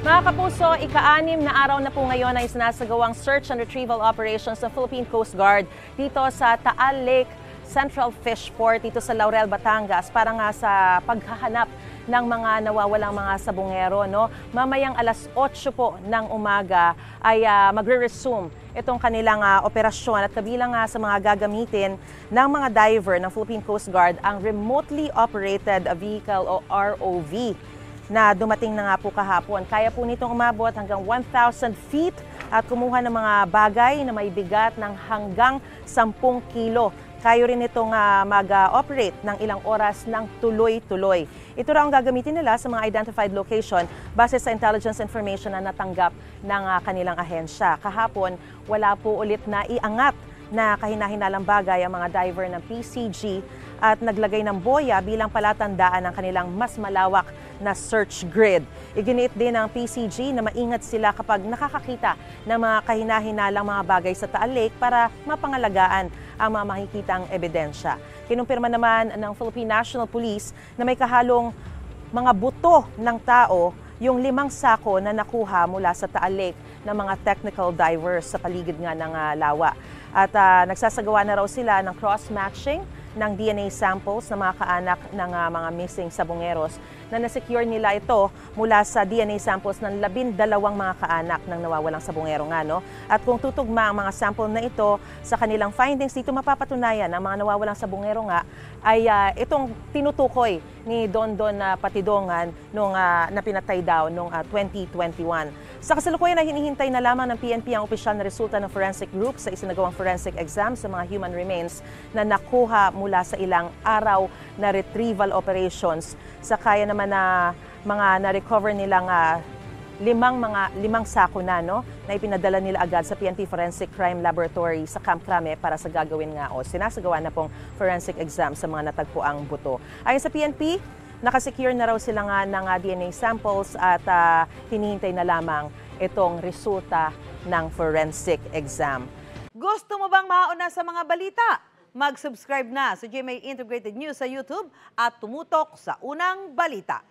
Mga kapuso, ika-6 na araw na po ngayon ay sinasagawang search and retrieval operations ng Philippine Coast Guard dito sa Taal Lake Central Fish Port dito sa Laurel, Batangas para nga sa paghahanap ng mga nawawalang mga sabungero. No? Mamayang alas 8 po ng umaga ay magre-resume itong kanilang operasyon at kabilang sa mga gagamitin ng mga diver ng Philippine Coast Guard ang remotely operated vehicle o ROV na dumating na nga po kahapon. Kaya po nitong umabot hanggang 1,000 feet at kumuha ng mga bagay na may bigat ng hanggang 10 kilo. Kaya rin itong mag-operate ng ilang oras ng tuloy-tuloy. Ito raw ang gagamitin nila sa mga identified location base sa intelligence information na natanggap ng kanilang ahensya. Kahapon, wala po ulit na iangat na kahina-hinalang bagay ang mga diver ng PCG at naglagay ng boya bilang palatandaan ng kanilang mas malawak na search grid. Iginiit din ng PCG na maingat sila kapag nakakakita ng mga kahina-hinalang mga bagay sa Taal Lake para mapangalagaan ang mga makikitang ebidensya. Kinumpirma naman ng Philippine National Police na may kahalong mga buto ng tao yung 5 sako na nakuha mula sa Taal Lake ng mga technical divers sa paligid nga ng lawa. At nagsasagawa na raw sila ng cross-matching ng DNA samples ng mga kaanak ng mga missing sabongeros na nasecure nila ito mula sa DNA samples ng 12 mga kaanak ng nawawalang sabongero nga. No? At kung tutugma ang mga sample na ito sa kanilang findings, dito mapapatunayan ang mga nawawalang sabongero nga ay itong tinutukoy ni Don Patidongan nung napinatay daw noong 2021. Sa kasalukuyan ay hinihintay na lamang ng PNP ang opisyal na resulta ng forensic group sa isinagawang forensic exam sa mga human remains na nakuha mula sa ilang araw na retrieval operations. Sa kaya naman na mga na-recover nilang 5 sako na, no, na ipinadala nila agad sa PNP Forensic Crime Laboratory sa Camp Crame para sa gagawin nga o sinasagawa na pong forensic exam sa mga natagpuang buto. Ayon sa PNP, nakasecure na raw sila nga ng DNA samples at hinihintay na lamang itong resulta ng forensic exam. Gusto mo bang mauna sa mga balita? Mag-subscribe na sa GMA Integrated News sa YouTube at tumutok sa unang balita.